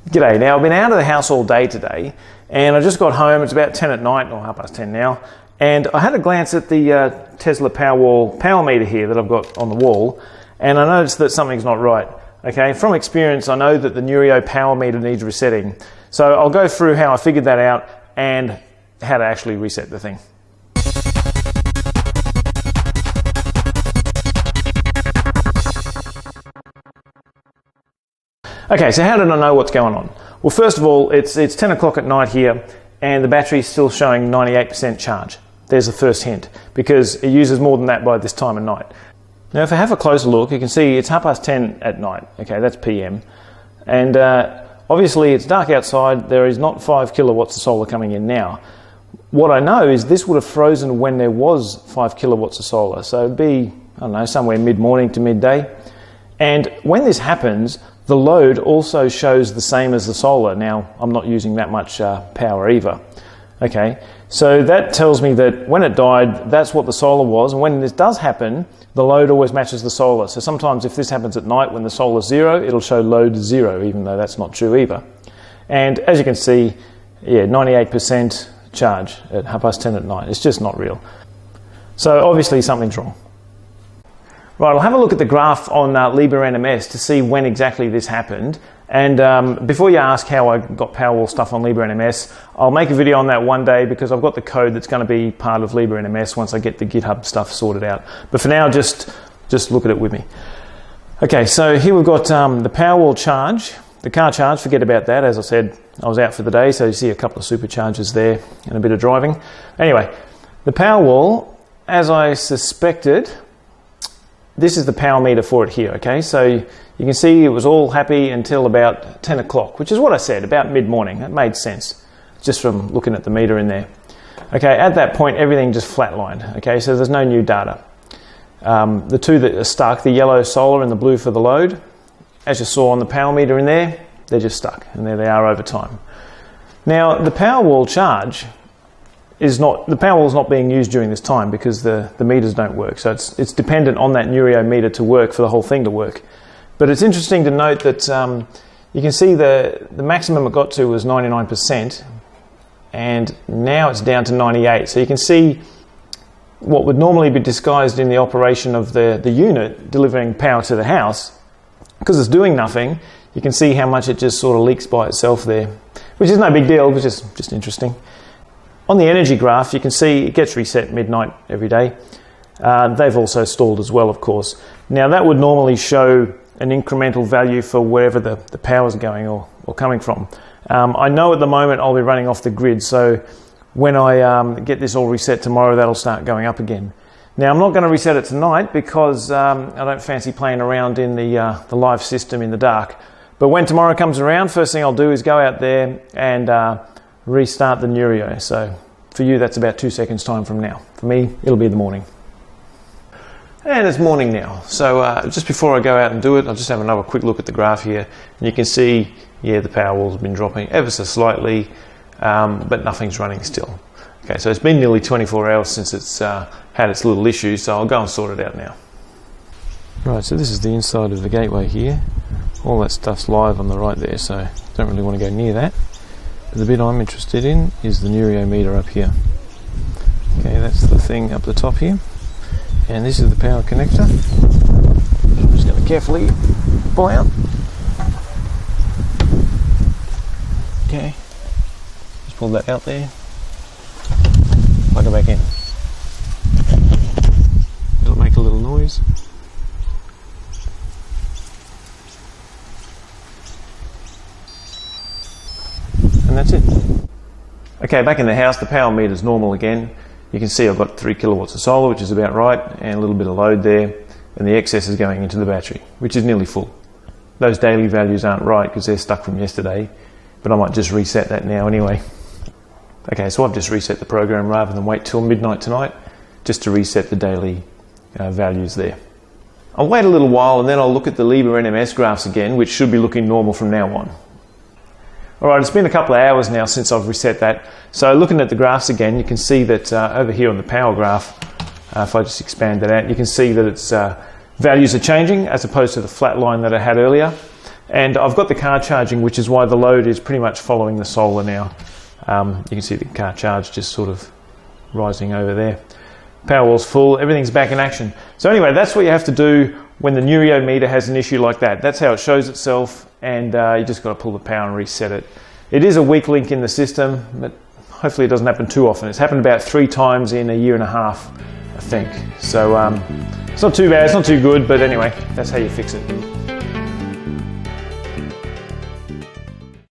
G'day. Now I've been out of the house all day today and I just got home. It's about 10 at night, or 10:30 now, and I had a glance at the Tesla Powerwall power meter here that I've got on the wall, and I noticed that something's not right. Okay, from experience I know that the Neurio power meter needs resetting. So I'll go through how I figured that out and how to actually reset the thing. Okay, so how did I know what's going on? Well, first of all, it's 10 o'clock at night here and the battery's still showing 98% charge. There's the first hint, because it uses more than that by this time of night. Now, if I have a closer look, you can see it's 10:30 at night. Okay, that's PM. And obviously it's dark outside. There is not 5 kilowatts of solar coming in now. What I know is this would have frozen when there was 5 kilowatts of solar. So it'd be, I don't know, somewhere mid-morning to midday. And when this happens, the load also shows the same as the solar. Now, I'm not using that much power either. Okay, so that tells me that when it died, that's what the solar was. And when this does happen, the load always matches the solar. So sometimes if this happens at night when the solar's 0, it'll show load 0, even though that's not true either. And as you can see, yeah, 98% charge at 10:30 at night. It's just not real. So obviously something's wrong. Right, I'll have a look at the graph on Libra NMS to see when exactly this happened. And before you ask how I got Powerwall stuff on Libra NMS, I'll make a video on that one day because I've got the code that's going to be part of Libra NMS once I get the GitHub stuff sorted out. But for now, just look at it with me. Okay, so here we've got the Powerwall charge, the car charge, forget about that. As I said, I was out for the day, so you see a couple of superchargers there and a bit of driving. Anyway, the Powerwall, as I suspected, this is the power meter for it here, okay? So you can see it was all happy until about 10 o'clock, which is what I said, about mid-morning. That made sense, just from looking at the meter in there. Okay, at that point, everything just flatlined, okay? So there's no new data. The two that are stuck, the yellow solar and the blue for the load, as you saw on the power meter in there, they're just stuck, and there they are over time. Now, the Powerwall charge the Powerwall's not being used during this time because the meters don't work. So it's dependent on that Neurio meter to work for the whole thing to work. But it's interesting to note that you can see the maximum it got to was 99%, and now it's down to 98%. So you can see what would normally be disguised in the operation of the unit delivering power to the house. Because it's doing nothing, you can see how much it just sort of leaks by itself there, which is no big deal, but just interesting. On the energy graph, you can see it gets reset midnight every day. They've also stalled as well, of course. Now, that would normally show an incremental value for wherever the power's going or coming from. I know at the moment I'll be running off the grid, so when I get this all reset tomorrow, that'll start going up again. Now, I'm not going to reset it tonight because I don't fancy playing around in the live system in the dark. But when tomorrow comes around, first thing I'll do is go out there and restart the Neurio. So for you, that's about 2 seconds time from now. For me, it'll be the morning. And it's morning now. So just before I go out and do it, I'll just have another quick look at the graph here. And you can see, yeah, the Powerwall's been dropping ever so slightly, but nothing's running still. Okay, so it's been nearly 24 hours since it's had its little issues, so I'll go and sort it out now. Right, so this is the inside of the gateway here. All that stuff's live on the right there, so don't really want to go near that. The bit I'm interested in is the Neurio meter up here. Okay, that's the thing up the top here. And this is the power connector. I'm just going to carefully pull out. Okay, just pull that out there. Plug it back in. It'll make a little noise. And that's it. Okay, back in the house, the power meter's normal again. You can see I've got 3 kilowatts of solar, which is about right, and a little bit of load there, and the excess is going into the battery, which is nearly full. Those daily values aren't right because they're stuck from yesterday, but I might just reset that now anyway. Okay, so I've just reset the program rather than wait till midnight tonight, just to reset the daily values there. I'll wait a little while and then I'll look at the Libra NMS graphs again, which should be looking normal from now on. Alright, it's been a couple of hours now since I've reset that. So looking at the graphs again, you can see that over here on the power graph, if I just expand that out, you can see that its values are changing as opposed to the flat line that I had earlier. And I've got the car charging, which is why the load is pretty much following the solar now. You can see the car charge just sort of rising over there. Powerwall's full, everything's back in action. So anyway, that's what you have to do when the Neurio meter has an issue like that. That's how it shows itself, and you just got to pull the power and reset it. It is a weak link in the system, but hopefully it doesn't happen too often. It's happened about 3 times in a year and a half, I think. So it's not too bad, it's not too good, but anyway, that's how you fix it.